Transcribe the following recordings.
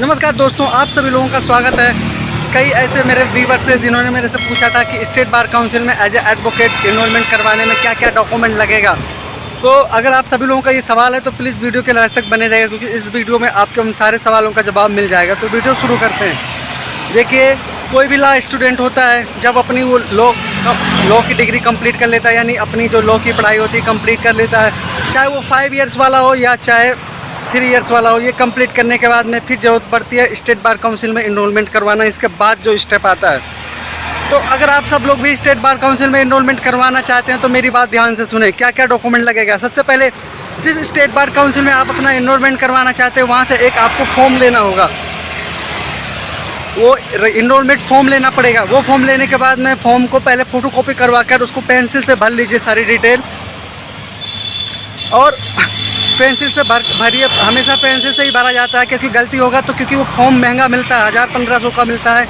नमस्कार दोस्तों, आप सभी लोगों का स्वागत है। कई ऐसे मेरे व्यूअर्स हैं जिन्होंने मेरे से पूछा था कि स्टेट बार काउंसिल में एज ए एडवोकेट इनरोलमेंट करवाने में क्या क्या डॉक्यूमेंट लगेगा। तो अगर आप सभी लोगों का ये सवाल है तो प्लीज़ वीडियो के लास्ट तक बने रहेगा, क्योंकि इस वीडियो में आपके उन सारे सवालों का जवाब मिल जाएगा। तो वीडियो शुरू करते हैं। देखिए, कोई भी लॉ स्टूडेंट होता है जब अपनी वो लॉ की डिग्री कंप्लीट कर लेता है, यानी अपनी जो लॉ की पढ़ाई होती है कंप्लीट कर लेता है, चाहे वो 5 इयर्स वाला हो या चाहे 3 इयर्स वाला हो। ये कंप्लीट करने के बाद में फिर ज़रूरत पड़ती है स्टेट बार काउंसिल में इनरोलमेंट करवाना। इसके बाद जो स्टेप आता है, तो अगर आप सब लोग भी स्टेट बार काउंसिल में इनरोलमेंट करवाना चाहते हैं तो मेरी बात ध्यान से सुने। क्या क्या डॉक्यूमेंट लगेगा। सबसे पहले, जिस स्टेट बार काउंसिल में आप अपना इनरोलमेंट करवाना चाहते हैं वहाँ से एक आपको फॉर्म लेना होगा। वो इनरोलमेंट फॉर्म लेना पड़ेगा। वो फॉर्म लेने के बाद में फॉर्म को पहले फ़ोटोकॉपी करवा कर उसको पेंसिल से भर लीजिए सारी डिटेल, और पेंसिल से भरिए। हमेशा पेंसिल से ही भरा जाता है, क्योंकि गलती होगा तो, क्योंकि वो फॉर्म महंगा मिलता है, 1000-1500 का मिलता है।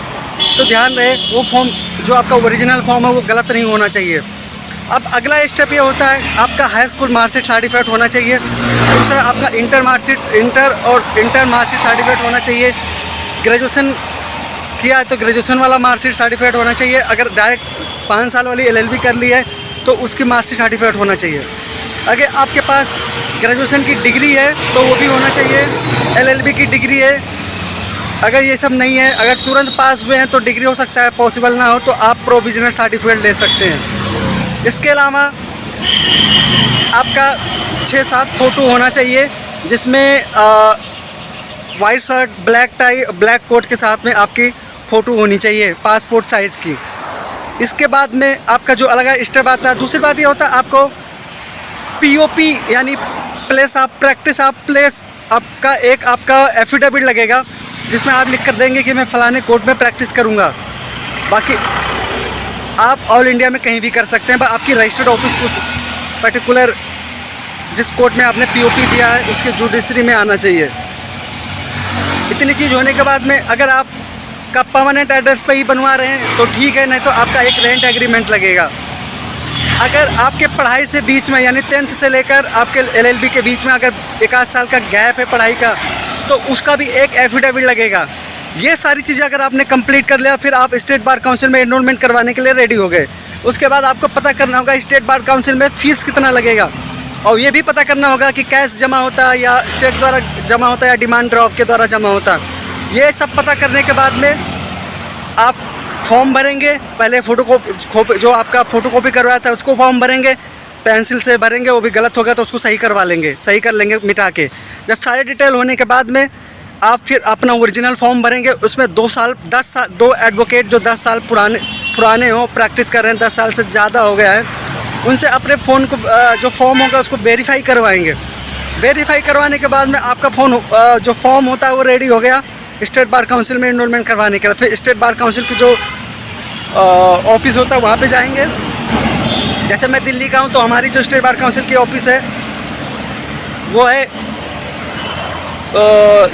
तो ध्यान रहे वो फॉर्म जो आपका ओरिजिनल फॉर्म है वो गलत नहीं होना चाहिए। अब अगला स्टेप ये होता है, आपका हाई स्कूल मार्कशीट सर्टिफिकेट होना चाहिए। दूसरा, आपका इंटर मार्कशीट सर्टिफिकेट होना चाहिए। ग्रेजुएशन किया है तो ग्रेजुएशन वाला मार्कशीट सर्टिफिकेट होना चाहिए। अगर डायरेक्ट 5 साल वाली LLB कर ली है तो उसकी मार्कशीट सर्टिफिकेट होना चाहिए। अगर आपके पास ग्रेजुएशन की डिग्री है तो वो भी होना चाहिए। LLB की डिग्री है। अगर ये सब नहीं है, अगर तुरंत पास हुए हैं तो डिग्री हो सकता है, पॉसिबल ना हो तो आप प्रोविजनल सर्टिफिकेट ले सकते हैं। इसके अलावा आपका 6-7 फ़ोटो होना चाहिए, जिसमें white shirt, black tie, black coat के साथ में आपकी फ़ोटो होनी चाहिए, पासपोर्ट साइज़ की। इसके बाद में आपका जो अलग स्टेप आता है, दूसरी बात ये होता है आपको POP यानी place of practice of place आपका एफिडेविट लगेगा, जिसमें आप लिख कर देंगे कि मैं फ़लाने कोर्ट में प्रैक्टिस करूँगा। बाकी आप ऑल इंडिया में कहीं भी कर सकते हैं, बस आपकी रजिस्टर्ड ऑफिस उस पर्टिकुलर जिस कोर्ट में आपने POP दिया है उसके जुडिशरी में आना चाहिए। इतनी चीज़ होने के बाद में अगर आप का परमानेंट एड्रेस पे ही बनवा रहे हैं तो ठीक है, नहीं तो आपका एक रेंट एग्रीमेंट लगेगा। अगर आपके पढ़ाई से बीच में, यानी 10th से लेकर आपके LLB के बीच में अगर 1 आध साल का गैप है पढ़ाई का, तो उसका भी एक एफिडेविट लगेगा। ये सारी चीज़ें अगर आपने कंप्लीट कर लिया, फिर आप स्टेट बार काउंसिल में इनरोलमेंट करवाने के लिए रेडी हो गए। उसके बाद आपको पता करना होगा स्टेट बार काउंसिल में फ़ीस कितना लगेगा, और ये भी पता करना होगा कि कैश जमा होता है या चेक द्वारा जमा होता है या डिमांड ड्राफ्ट के द्वारा जमा होता है। ये सब पता करने के बाद में आप फॉर्म भरेंगे। पहले जो आपका फ़ोटोकॉपी करवाया था उसको फॉर्म भरेंगे, पेंसिल से भरेंगे, वो भी गलत होगा तो उसको सही करवा लेंगे, सही कर लेंगे मिटा के। जब सारे डिटेल होने के बाद में आप फिर अपना ओरिजिनल फॉर्म भरेंगे। उसमें 2 एडवोकेट जो 10 साल पुराने हो, प्रैक्टिस कर रहे हैं, 10 साल से ज़्यादा हो गया है, उनसे अपने फ़ोन को जो फॉर्म होगा उसको वेरीफाई करवाएंगे। वेरीफाई करवाने के बाद में आपका जो फॉर्म होता है वो रेडी हो गया स्टेट बार काउंसिल में इनरोलमेंट करवाने के बाद। फिर स्टेट बार काउंसिल की जो ऑफिस होता है वहाँ पे जाएंगे। जैसे मैं दिल्ली का हूँ तो हमारी जो स्टेट बार काउंसिल की ऑफिस है वो है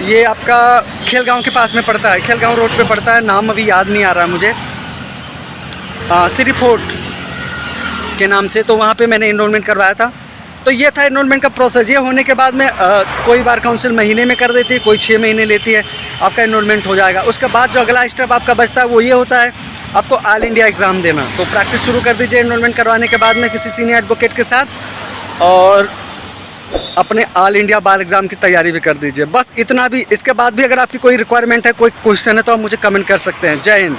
ये आपका खेलगांव के पास में पड़ता है, खेलगांव रोड पे पड़ता है, नाम अभी याद नहीं आ रहा मुझे, श्री फोर्ट के नाम से। तो वहाँ पे मैंने इनरोलमेंट करवाया था। तो ये था इनरोलमेंट का प्रोसेस। ये होने के बाद में कोई बार काउंसिल महीने में कर देती है, कोई 6 महीने लेती है, आपका इनरोलमेंट हो जाएगा। उसके बाद जो अगला स्टेप आपका बचता है वो ये होता है आपको ऑल इंडिया एग्ज़ाम देना। तो प्रैक्टिस शुरू कर दीजिए इनरोलमेंट करवाने के बाद में किसी सीनियर एडवोकेट के साथ, और अपने ऑल इंडिया बार एग्ज़ाम की तैयारी भी कर दीजिए। बस इतना भी। इसके बाद भी अगर आपकी कोई रिक्वायरमेंट है, कोई क्वेश्चन है तो आप मुझे कमेंट कर सकते हैं। जय हिंद।